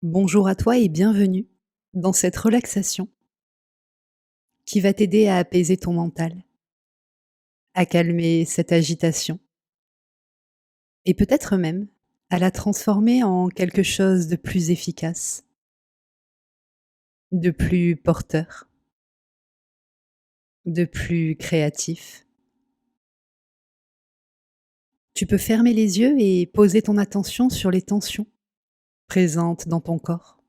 Bonjour à toi et bienvenue dans cette relaxation qui va t'aider à apaiser ton mental, à calmer cette agitation et peut-être même à la transformer en quelque chose de plus efficace, de plus porteur, de plus créatif. Tu peux fermer les yeux et poser ton attention sur les tensions présentes dans ton corps.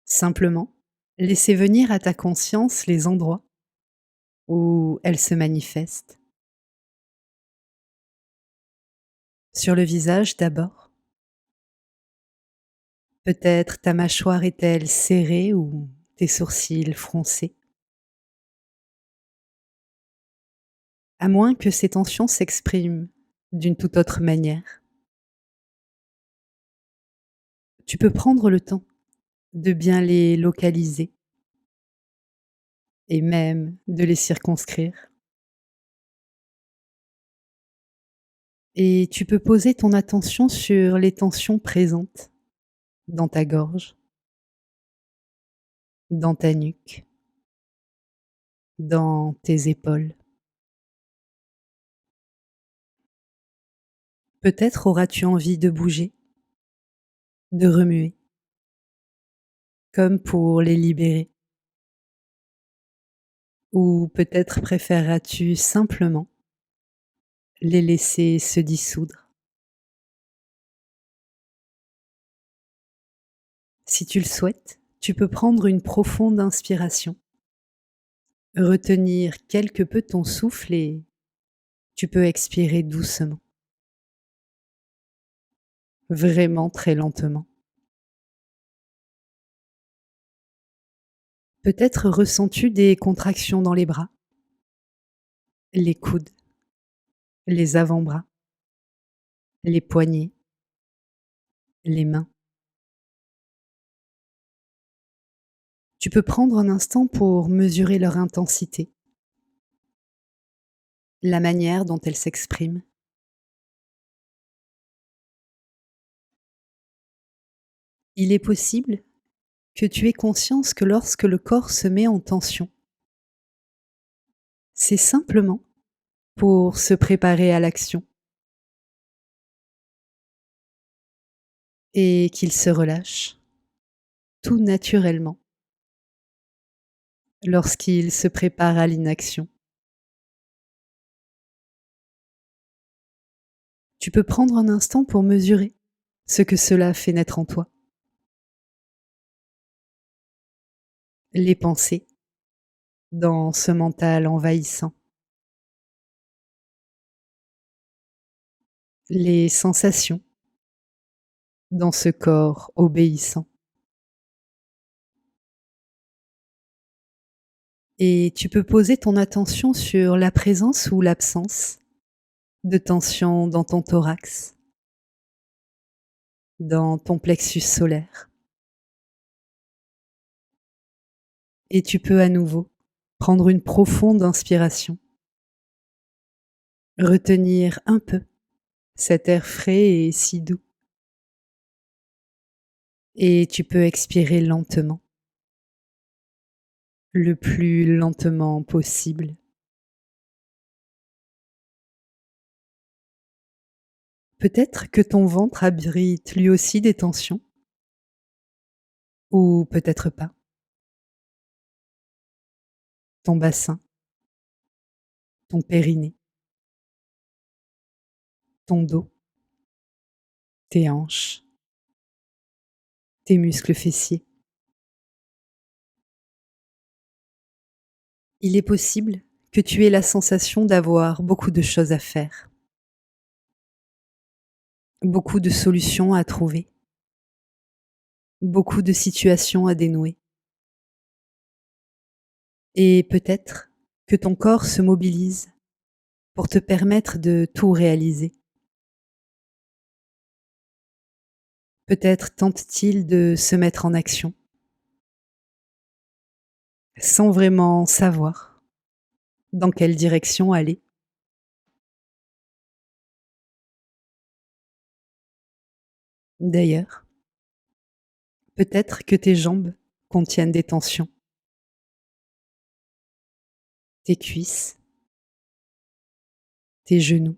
Simplement, laisser venir à ta conscience les endroits où elles se manifestent. Sur le visage d'abord. Peut-être ta mâchoire est-elle serrée ou tes sourcils froncés? À moins que ces tensions s'expriment d'une toute autre manière. Tu peux prendre le temps de bien les localiser et même de les circonscrire. Et tu peux poser ton attention sur les tensions présentes dans ta gorge, dans ta nuque, dans tes épaules. Peut-être auras-tu envie de bouger, de remuer, comme pour les libérer. Ou peut-être préféreras-tu simplement les laisser se dissoudre. Si tu le souhaites, tu peux prendre une profonde inspiration, retenir quelque peu ton souffle et tu peux expirer doucement, vraiment très lentement. Peut-être ressens-tu des contractions dans les bras, les coudes, les avant-bras, les poignets, les mains. Tu peux prendre un instant pour mesurer leur intensité, la manière dont elles s'expriment. Il est possible que tu aies conscience que lorsque le corps se met en tension, c'est simplement pour se préparer à l'action et qu'il se relâche tout naturellement lorsqu'il se prépare à l'inaction. Tu peux prendre un instant pour mesurer ce que cela fait naître en toi. Les pensées dans ce mental envahissant, les sensations dans ce corps obéissant. Et tu peux poser ton attention sur la présence ou l'absence de tension dans ton thorax, dans ton plexus solaire. Et tu peux à nouveau prendre une profonde inspiration, retenir un peu cet air frais et si doux. Et tu peux expirer lentement, le plus lentement possible. Peut-être que ton ventre abrite lui aussi des tensions, ou peut-être pas. Ton bassin, ton périnée, ton dos, tes hanches, tes muscles fessiers. Il est possible que tu aies la sensation d'avoir beaucoup de choses à faire, beaucoup de solutions à trouver, beaucoup de situations à dénouer. Et peut-être que ton corps se mobilise pour te permettre de tout réaliser. Peut-être tente-t-il de se mettre en action, sans vraiment savoir dans quelle direction aller. D'ailleurs, Peut-être que tes jambes contiennent des tensions, tes cuisses, tes genoux,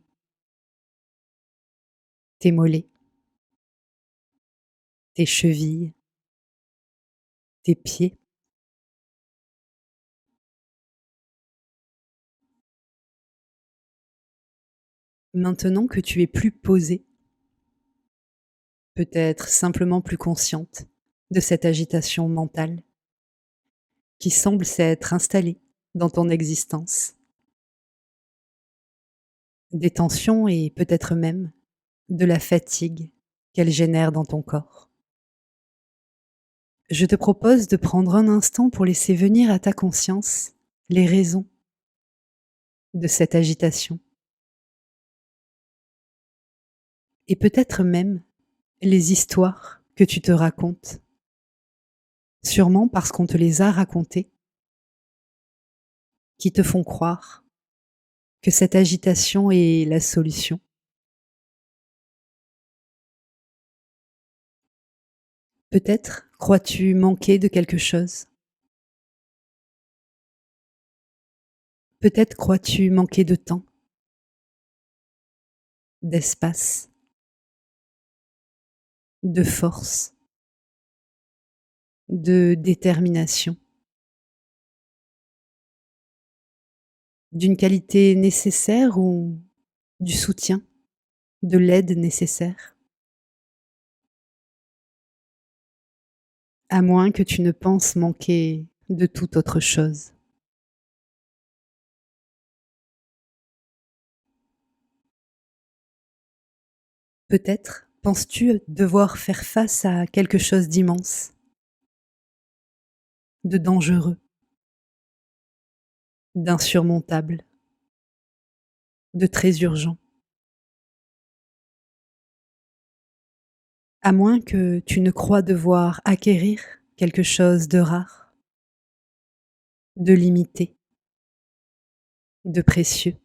tes mollets, tes chevilles, tes pieds. Maintenant que tu es plus posée, peut-être simplement plus consciente de cette agitation mentale qui semble s'être installée dans ton existence, des tensions et peut-être même de la fatigue qu'elle génère dans ton corps. Je te propose de prendre un instant pour laisser venir à ta conscience les raisons de cette agitation et peut-être même les histoires que tu te racontes, sûrement parce qu'on te les a racontées, qui te font croire que cette agitation est la solution. Peut-être crois-tu manquer de quelque chose? Peut-être crois-tu manquer de temps, d'espace, de force, de détermination, d'une qualité nécessaire ou du soutien, de l'aide nécessaire? À moins que tu ne penses manquer de toute autre chose. Peut-être penses-tu devoir faire face à quelque chose d'immense, de dangereux, d'insurmontable, de très urgent, à moins que tu ne crois devoir acquérir quelque chose de rare, de limité, de précieux.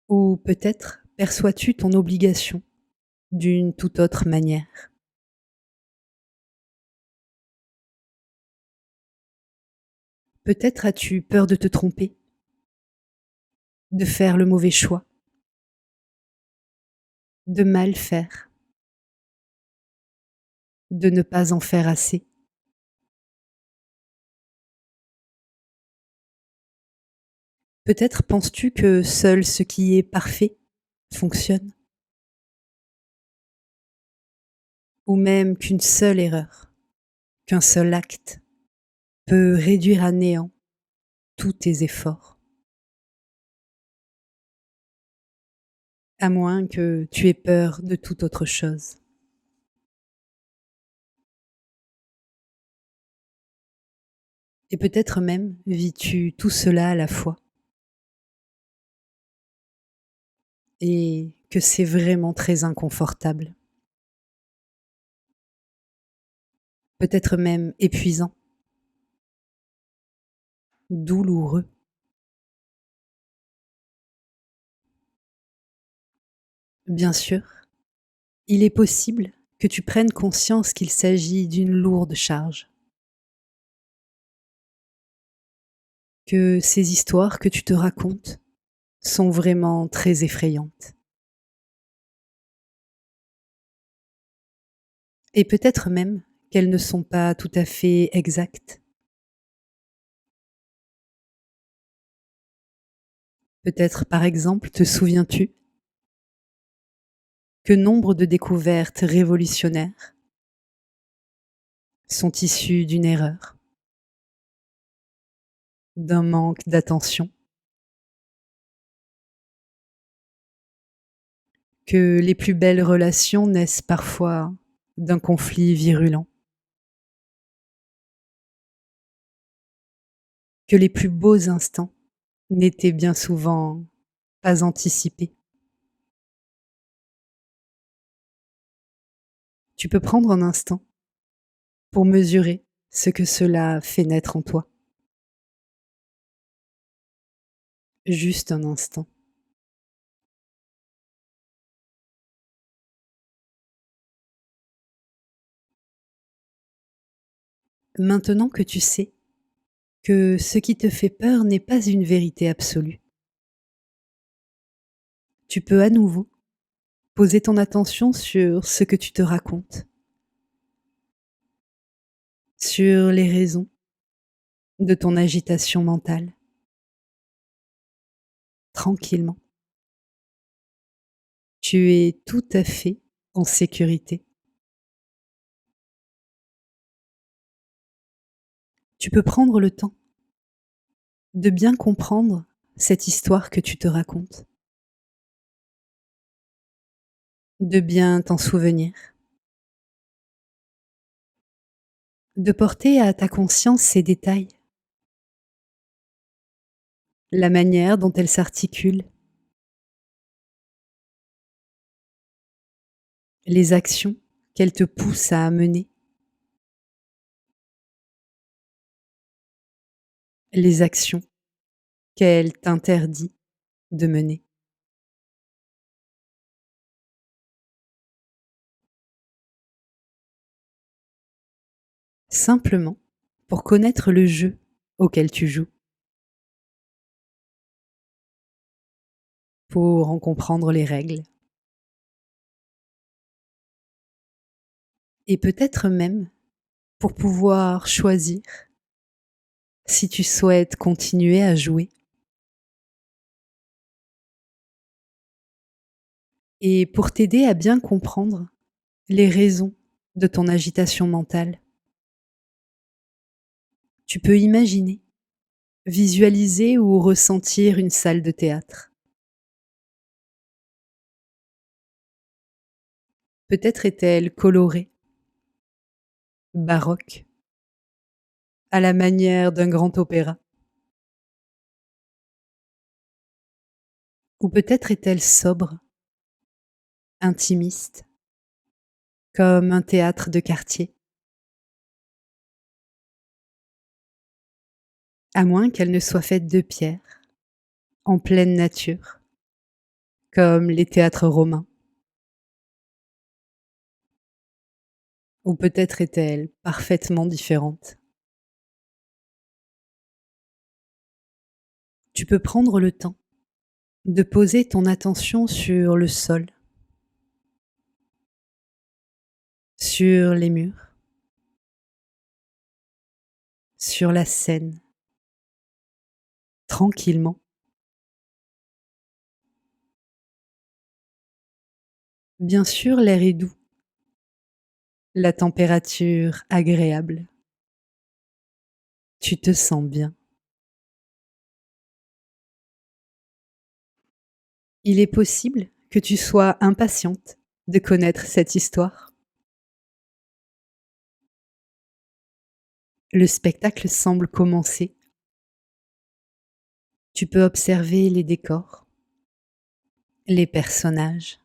Ou peut-être perçois-tu ton obligation d'une toute autre manière. Peut-être as-tu peur de te tromper, de faire le mauvais choix, de mal faire, de ne pas en faire assez. Peut-être penses-tu que seul ce qui est parfait fonctionne, ou même qu'une seule erreur, qu'un seul acte peut réduire à néant tous tes efforts, à moins que tu aies peur de toute autre chose. Et peut-être même vis-tu tout cela à la fois, et que c'est vraiment très inconfortable, peut-être même épuisant, douloureux. Bien sûr, il est possible que tu prennes conscience qu'il s'agit d'une lourde charge, que ces histoires que tu te racontes sont vraiment très effrayantes. Et peut-être même qu'elles ne sont pas tout à fait exactes. Peut-être par exemple te souviens-tu que nombre de découvertes révolutionnaires sont issues d'une erreur, d'un manque d'attention, que les plus belles relations naissent parfois d'un conflit virulent, que les plus beaux instants n'étaient bien souvent pas anticipés. Tu peux prendre un instant pour mesurer ce que cela fait naître en toi. Juste un instant. Maintenant que tu sais que ce qui te fait peur n'est pas une vérité absolue, tu peux à nouveau poser ton attention sur ce que tu te racontes, sur les raisons de ton agitation mentale, tranquillement. Tu es tout à fait en sécurité. Tu peux prendre le temps de bien comprendre cette histoire que tu te racontes, de bien t'en souvenir, de porter à ta conscience ces détails, la manière dont elle s'articule, les actions qu'elle te pousse à mener, les actions qu'elle t'interdit de mener. Simplement pour connaître le jeu auquel tu joues, pour en comprendre les règles et peut-être même pour pouvoir choisir si tu souhaites continuer à jouer et pour t'aider à bien comprendre les raisons de ton agitation mentale. Tu peux imaginer, visualiser ou ressentir une salle de théâtre. Peut-être est-elle colorée, baroque, à la manière d'un grand opéra. Ou peut-être est-elle sobre, intimiste, comme un théâtre de quartier, à moins qu'elle ne soit faite de pierre, en pleine nature, comme les théâtres romains. Ou peut-être est-elle parfaitement différente. Tu peux prendre le temps de poser ton attention sur le sol, sur les murs, sur la scène, tranquillement. Bien sûr, l'air est doux, la température agréable. Tu te sens bien. Il est possible que tu sois impatiente de connaître cette histoire. Le spectacle semble commencer. Tu peux observer les décors, les personnages,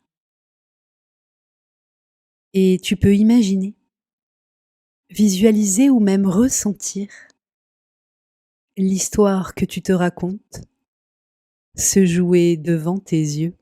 et tu peux imaginer, visualiser ou même ressentir l'histoire que tu te racontes se jouer devant tes yeux.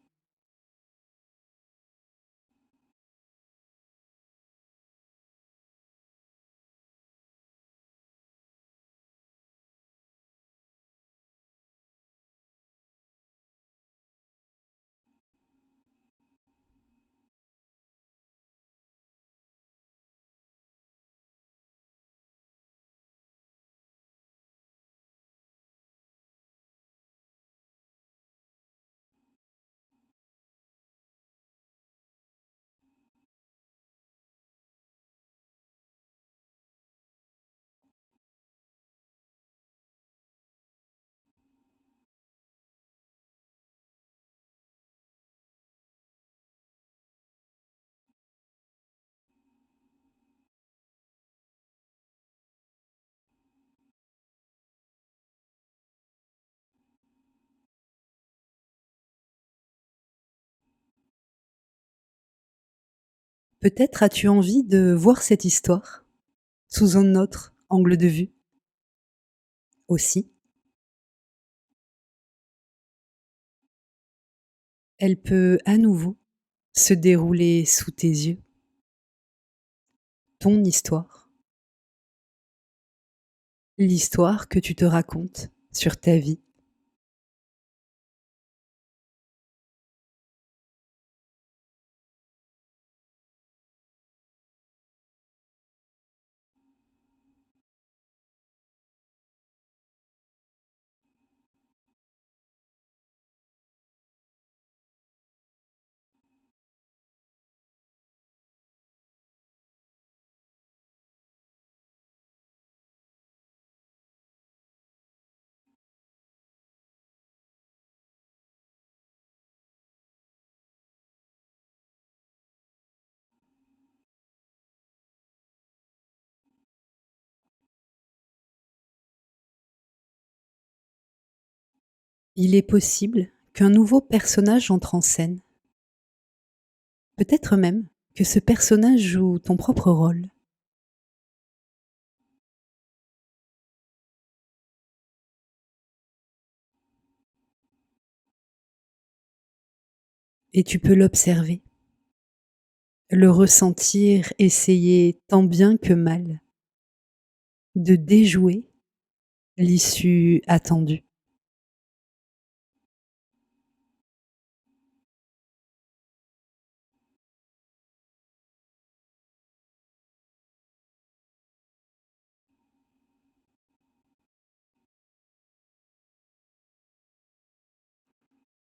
Peut-être as-tu envie de voir cette histoire sous un autre angle de vue aussi. Elle peut à nouveau se dérouler sous tes yeux, ton histoire. l'histoire que tu te racontes sur ta vie. Il est possible qu'un nouveau personnage entre en scène. Peut-être même que ce personnage joue ton propre rôle et tu peux l'observer, le ressentir, essayer tant bien que mal de déjouer l'issue attendue.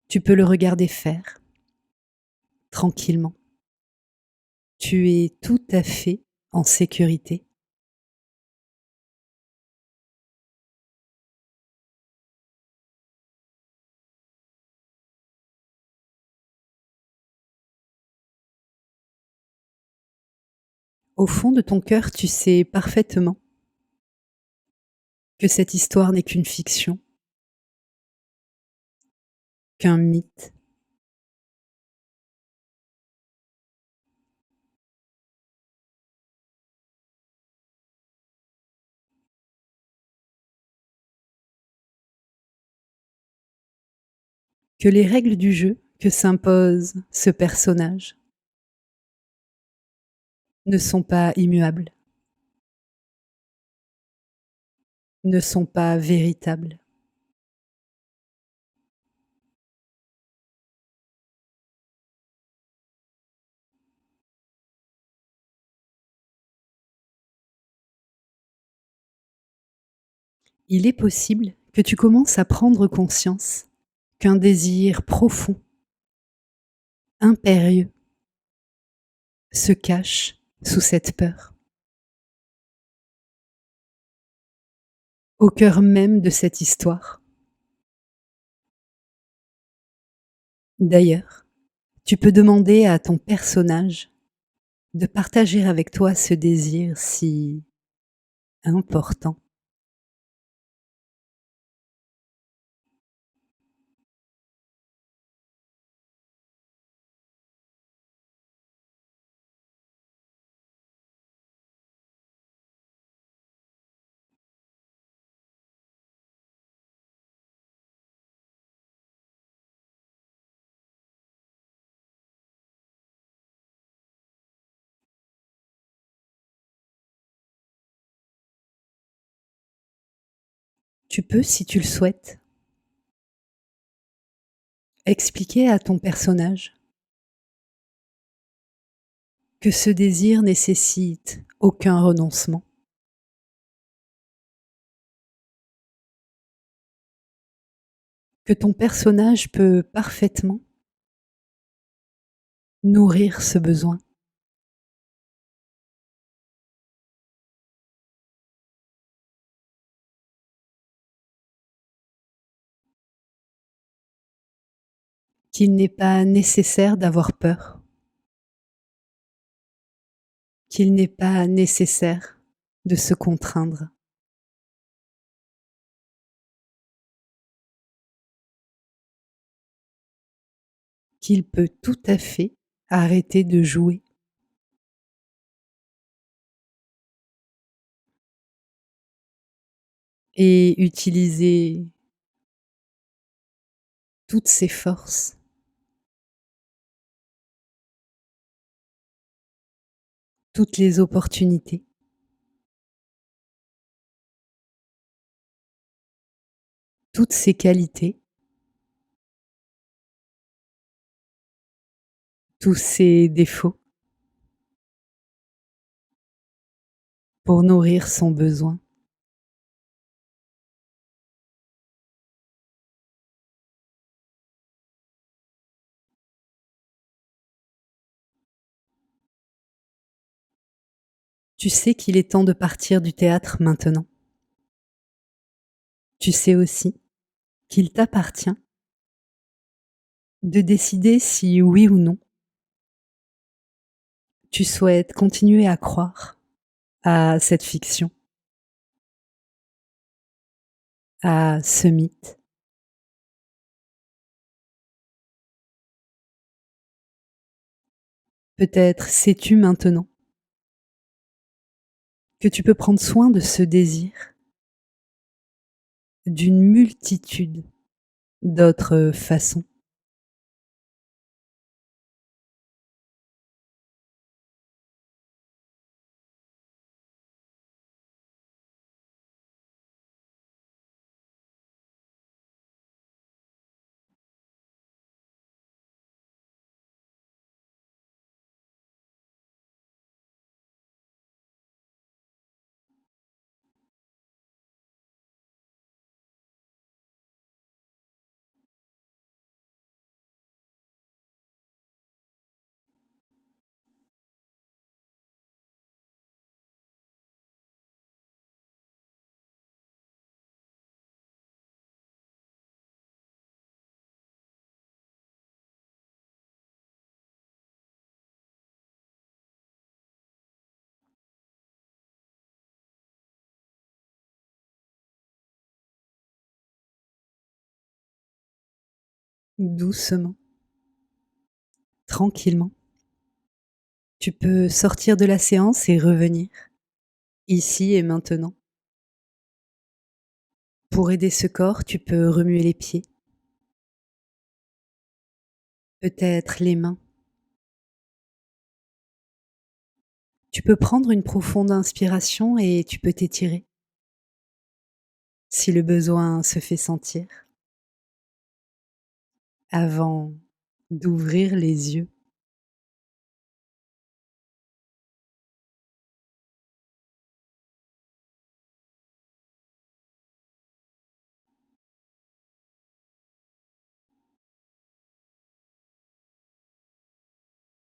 Tu peux le regarder faire tranquillement. Tu es tout à fait en sécurité. Au fond de ton cœur, tu sais parfaitement que cette histoire n'est qu'une fiction, qu'un mythe. Que les règles du jeu que s'impose ce personnage ne sont pas immuables, ne sont pas véritables. Il est possible que tu commences à prendre conscience qu'un désir profond, impérieux, se cache sous cette peur, au cœur même de cette histoire. D'ailleurs, tu peux demander à ton personnage de partager avec toi ce désir si important. Tu peux, si tu le souhaites, expliquer à ton personnage que ce désir nécessite aucun renoncement, que ton personnage peut parfaitement nourrir ce besoin, qu'il n'est pas nécessaire d'avoir peur, qu'il n'est pas nécessaire de se contraindre, qu'il peut tout à fait arrêter de jouer et utiliser toutes ses forces, toutes les opportunités toutes ses qualités, tous ses défauts pour nourrir son besoin. Tu sais qu'il est temps de partir du théâtre maintenant. Tu sais aussi qu'il t'appartient de décider si oui ou non tu souhaites continuer à croire à cette fiction, à ce mythe. Peut-être sais-tu maintenant que tu peux prendre soin de ce désir d'une multitude d'autres façons. Doucement, tranquillement. Tu peux sortir de la séance et revenir, ici et maintenant. Pour aider ce corps, tu peux remuer les pieds, peut-être les mains. Tu peux prendre une profonde inspiration et tu peux t'étirer, si le besoin se fait sentir, avant d'ouvrir les yeux.